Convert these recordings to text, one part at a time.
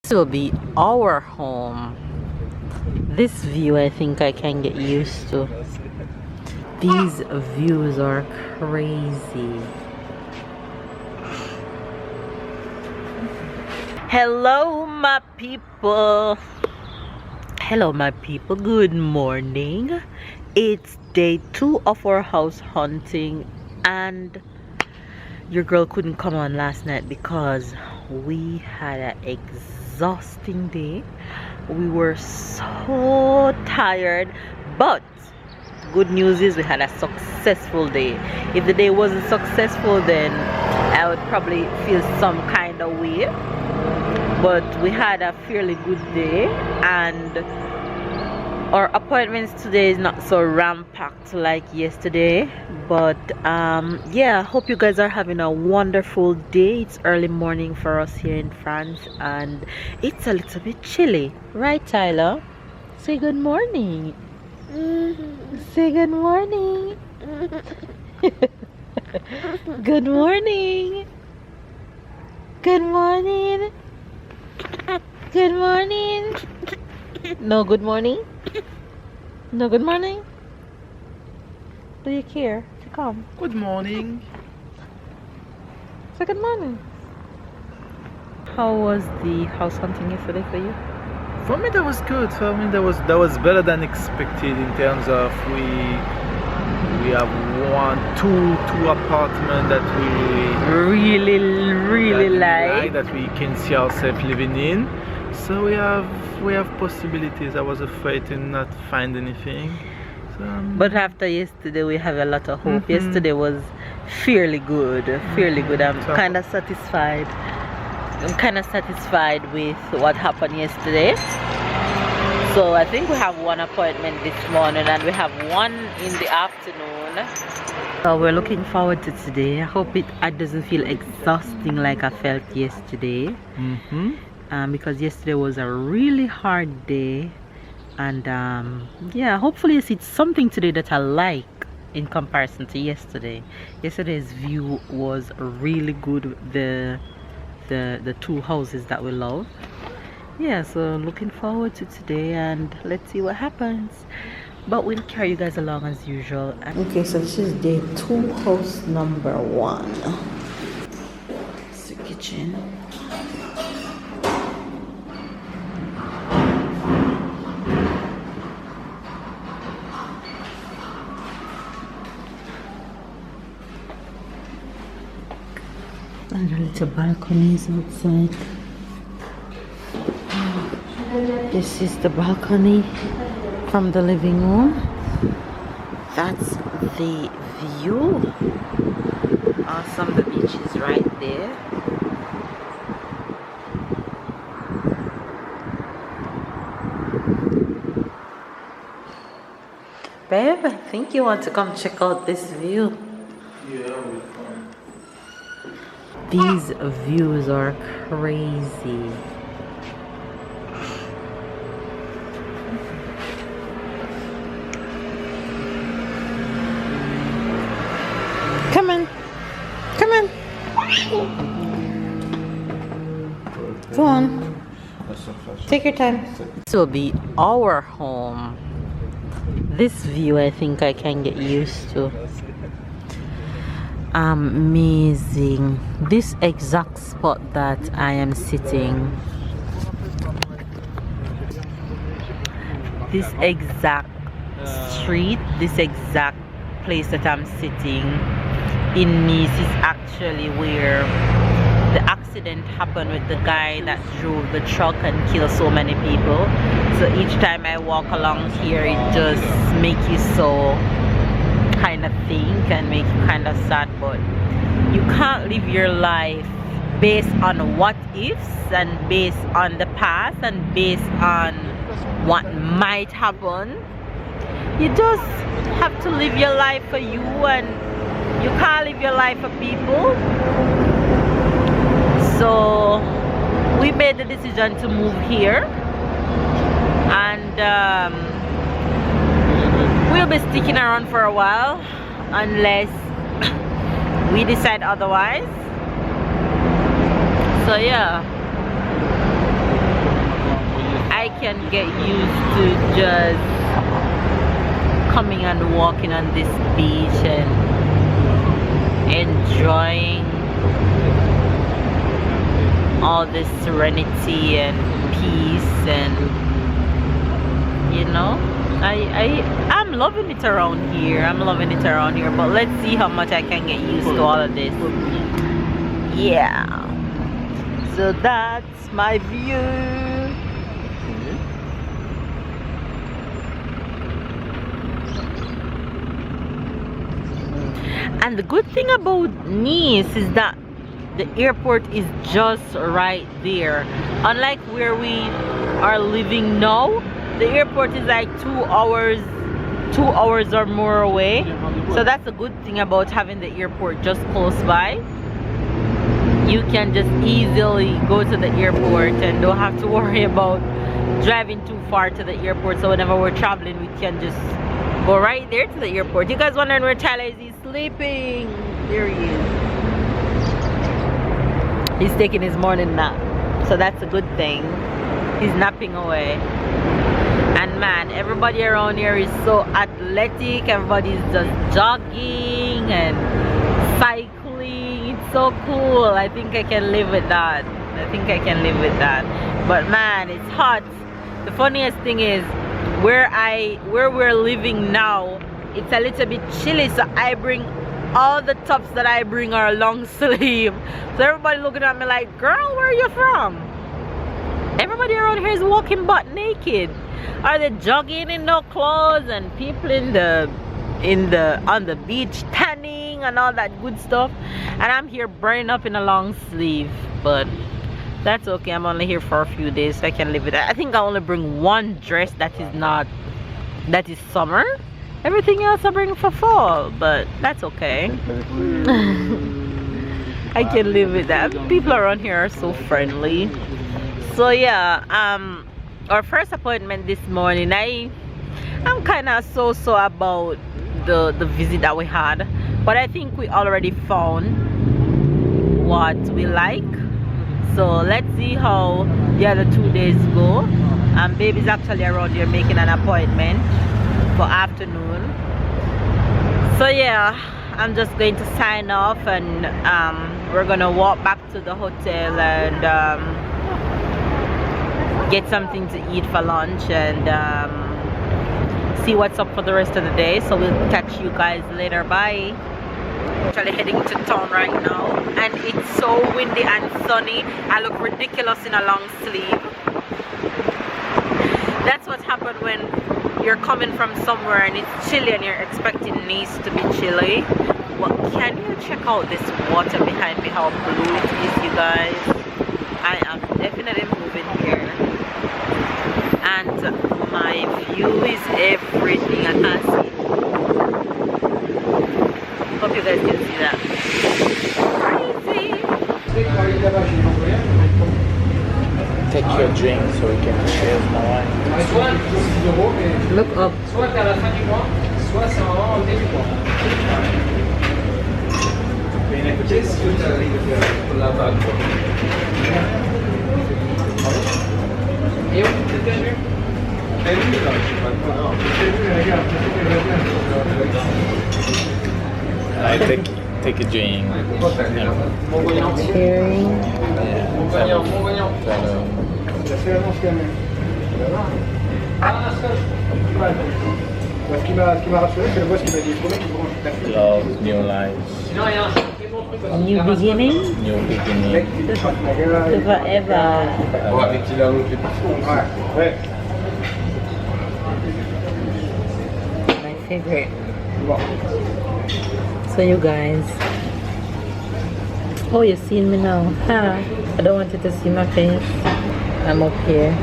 This will be our home. This view I think I can get used to. These views are crazy. Hello my people. Hello my people, good morning. It's day 2 of our house hunting and your girl couldn't come on last night because we had an exhausting day. We were so tired, but good news is we had a successful day. If the day wasn't successful, then I would probably feel some kind of way, but we had a fairly good day and our appointments today is not so ram-packed like yesterday. But yeah, hope you guys are having a wonderful day. It's early morning for us here in France and it's a little bit chilly, right Tyler? Say good morning. Say good morning. Good morning. Good morning. Good morning. No good morning. No good morning. Do you care to come? Good morning. Say good morning. How was the house hunting yesterday for you? For me that was good. For me that was better than expected in terms of we have two apartments that we really like. that we can see ourselves living in. So we have possibilities. I was afraid to not find anything. So, but after yesterday we have a lot of hope. Yesterday was fairly good. I'm kind of satisfied. I'm kind of satisfied with what happened yesterday. So I think we have one appointment this morning and we have one in the afternoon. So we're looking forward to today. I hope it doesn't feel exhausting like I felt yesterday. Because yesterday was a really hard day. And yeah, hopefully it's something today that I like in comparison to yesterday. Yesterday's view was really good. The two houses that we love. Yeah, so looking forward to today and let's see what happens. But we'll carry you guys along as usual. Okay, so this is day 2, house number 1. It's the kitchen. And the little balconies outside. This is the balcony from the living room. That's the view. Awesome, the beach is right there. Babe, I think you want to come check out this view. yeah, we fine. These views are crazy. Come on. Come on. Go on. Take your time. This will be our home. This view I think I can get used to. Amazing. This exact spot that I am sitting, this exact street, this exact place that I'm sitting in Nice is actually where the accident happened with the guy that drove the truck and killed so many people. So each time I walk along here it just makes you so kind of think and make you kind of sad. But you can't live your life based on what ifs and based on the past and based on what might happen. You just have to live your life for you, and you can't live your life for people. So we made the decision to move here, and we'll be sticking around for a while unless we decide otherwise. So yeah, get used to just coming and walking on this beach and enjoying all this serenity and peace, and you know, I'm loving it around here. I'm loving it around here, but let's see how much I can get used to all of this. Yeah, so that's my view. And the good thing about Nice is that the airport is just right there. Unlike where we are living now, the airport is like 2 hours or more away. So that's a good thing about having the airport just close by. You can just easily go to the airport and don't have to worry about driving too far to the airport. So whenever we're traveling, we can just go right there to the airport. You guys wondering where Tyler is? He's sleeping. There he is. He's taking his morning nap, so that's a good thing. He's napping away. And man, everybody around here is so athletic. Everybody's just jogging and cycling. It's so cool. I think I can live with that. I think I can live with that. But man, it's hot. The funniest thing is where we're living now, it's a little bit chilly, so I bring all the tops that I bring are long sleeve. So everybody looking at me like, girl, where are you from? Everybody around here is walking butt naked. Are they jogging in no clothes, and people on the beach tanning and all that good stuff, and I'm here burning up in a long sleeve. But that's okay. I'm only here for a few days, so I can live with that. I think I only bring one dress that is summer. Everything else I bring for fall, but that's okay. I can live with that. People around here are so friendly. So yeah, our first appointment this morning, I'm kind of so about the visit that we had, but I think we already found what we like. So let's see how the other 2 days go. Baby's actually around here making an appointment for afternoon. So yeah, I'm just going to sign off, and we're gonna walk back to the hotel and get something to eat for lunch, and see what's up for the rest of the day. So we'll catch you guys later. Bye. Actually heading to town right now, and it's so windy and sunny. I look ridiculous in a long sleeve. That's what happened when you're coming from somewhere and it's chilly and you're expecting Nice to be chilly. Well, can you check out this water behind me, how blue it is, you guys? I am definitely moving here, and my view is everything I can see. Hope you guys can see that. Crazy! Take your drink so we can share my wine. Look up. Soit à la fin du mois, soit c'est vraiment au début du mois. Qu'est-ce que tu as avec la vague? Et où tu t'es vu? T'es vu là, je sais pas quoi. T'es vu, regarde, I take a drink. Cheering. Ce qui m'a rassuré, c'est le boss qui m'a dit il faut que tu branches ta fille. Love, new life. Sinon, il y a un très bon truc. New beginning New beginning. to forever. Bon, avec qui l'a l'autre, les personnes. Ouais. My favorite. So you guys, oh, you're seeing me now, huh? I don't want you to see my face. I'm up here.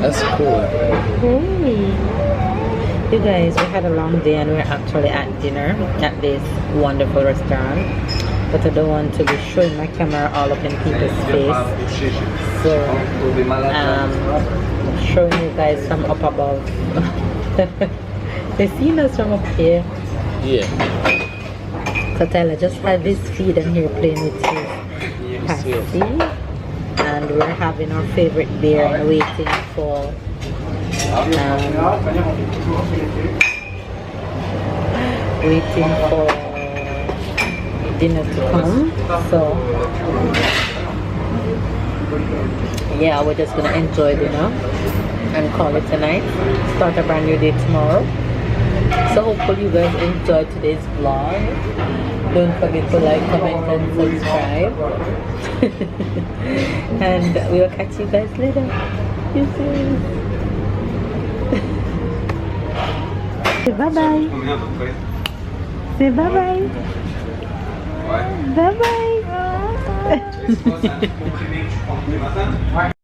That's cool. Hey, you guys, we had a long day and we're actually at dinner at this wonderful restaurant, but I don't want to be showing my camera all up in people's face, so showing you guys from up above. They seen us from up here. Yeah. So Tyler just had this feed and here playing with his passy. and we're having our favorite beer and waiting for dinner to come. So yeah, we're just gonna enjoy dinner and call it a night. Start a brand new day tomorrow. So hopefully you guys enjoyed today's vlog. Don't forget to like, comment and subscribe. And we'll catch you guys later. Kisses. Say bye bye. Say bye bye. Bye bye.